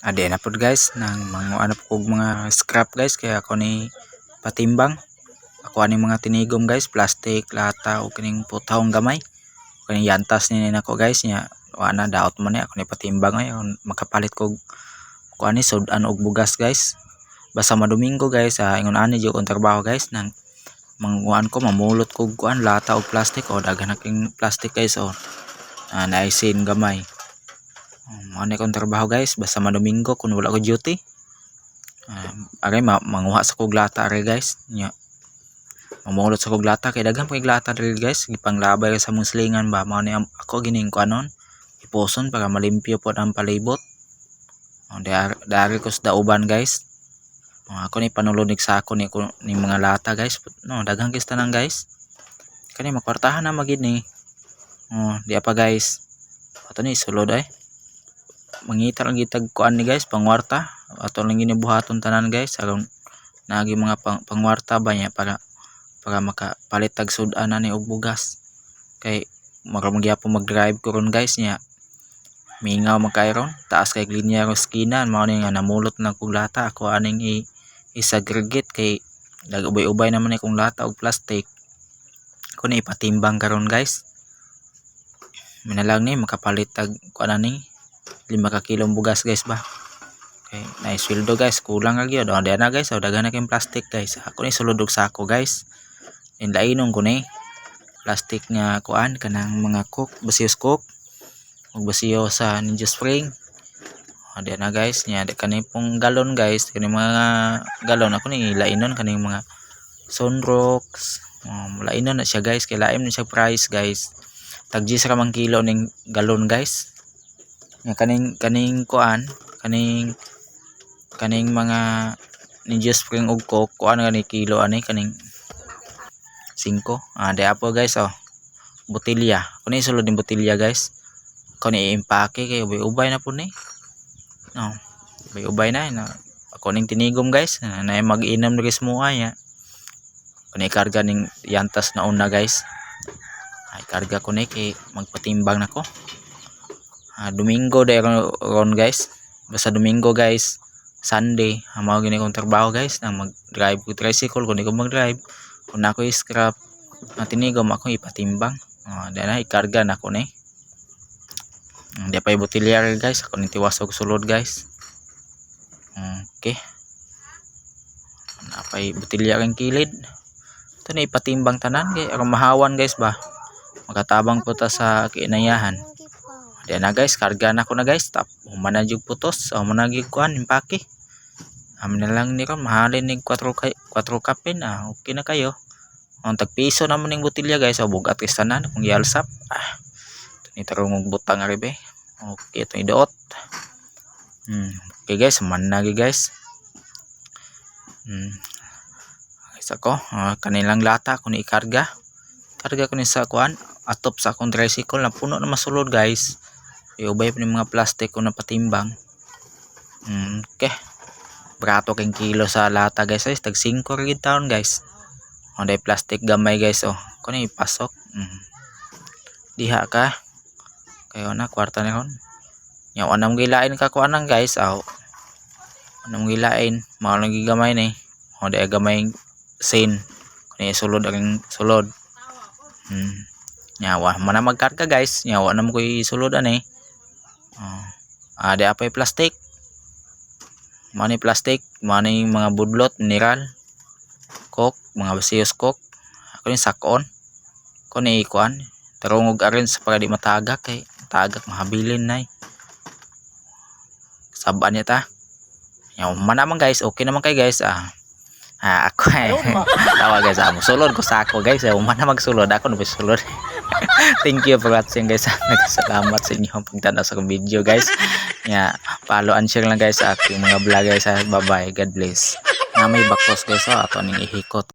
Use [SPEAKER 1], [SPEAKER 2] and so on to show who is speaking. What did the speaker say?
[SPEAKER 1] Adi na pod guys nang mga ano po mga scrap guys kaya ako ni patimbang. Ako ani mga tinigom guys, plastic, lata o kining putahong gamay. Kining yantas ni nako guys nya wala na daot man ni ako ni patimbang ay makapalit kog kuani sudan og bugas guys. Basta madomingo guys ingon ani jud kong trabaho guys nang manguan ko mamulot kog kuan lata og plastic o daghan na king plastic guys o naisin gamay. Ano kong trabaho guys basta madomingo kung wala ko duty. Aray manguha sa kog lata aray guys nya mamulot sa kog lata kay daghan pag lata diri guys gipanglabay sa muslingan ba mao ni ako gining kuanon ipuson para malimpyo pod ang palibot. Dari ko sa dauban guys. Ako ni panulunig sa ako ni mga lata guys no daghang kis tanan guys kani makwartahan na magid ni di pa guys ato ni sulod ay mangita lang gitag kuan ni guys pangwarta ato lang ginibuhaton tanan guys aron nagi mga pangwarta ba niya para makapalit tag sudan na ni og bugas kay magyapon mag-drive ko ron guys niya mingaw magkairon taas kay linya ro skinan mao ni nga namulot na kog lata ako aning isagregate kay ubay-ubay naman ni kong lata og plastic ko ni ipatimbang karon guys minalang ni makapalit tag kuan ani 5 ka kilong bugas guys ba okay naisweldo guys kulang ra gyud na guys daghan na kay plastic guys ako ni sulod og sako guys inlainon ko ni plastic nga kuan kanang mga cook basiyos cook ug basiyo sa Ninja Spring diyan na guys nya kani pong galon guys kani mga galon ako ni lainon kani mga Sunrocks lainon na siya guys kay laim ni siya price guys tag 10 ra man kilo ning galon guys nya kaning kuan kaning mga Ninja Spring ug Coke kuan gani kilo ani kaning 5 diya po guys botilya kuni sulod ning botilya guys kuni impake kay ubay na po ni no ubay na ako ning tinigom guys na mag-inom diri sa mua nya kuni karga ning yantas na una guys ay karga ko ni kay magpatimbang nako Domingo day ron guys basta Domingo guys Sunday mao gini kong trabaho guys na mag-drive ko tricycle kung di ko mag-drive kung ako scrap na tinigom ako ipatimbang dahil na ikarga na ko ni di pa botilya guys ako ni tiwas og sulod guys okay napay botilya kang kilid ito na ipatimbang tanan kay aron mahawan guys ba makatabang po ta sa kinayahan di na guys karga na ko na guys tap human na jug putos human na gyud kuan impake amin na lang ni ron mahalin ning 4 kapin okay na kayo ang tagpiso naman ning botilya guys bugat kis tanan kung gialsap ni tarong og butang ari be okay ito iduot okay guys man na guys guys ako kanilang lata ko ni ikarga ko ni sa kuan atop sa akong tricycle na puno na masulod guys iubay pa ni mga plastic ko na patimbang okay brato kang kilo sa lata guys tag 5 rin taon guys day plastic gamay guys kung ipasok diha ka kayo na kwarta ni ron nya wala mo gilain ka kuanan guys wala mo gilain mao lang gigamay ni day gamay sin kani sulod ang sulod nya wa man magkarga guys nya wala mo ko isulod ani day apay plastic money plastic money mga budlot mineral Coke mga basiyos Coke ako ni sakon ko ni kuan tarong og arin sa para di matagak kay tagak mahabilin nay saban niya ta yaw man naman guys okay naman kay guys ako tawa guys sulod ko sa ako guys man na magsulod ako na sulod thank you for watching guys salamat sa inyo pagtanaw sa video guys follow and share lang guys sa aking mga vlog guys bye bye god bless na may bakos guys ato ning ihikot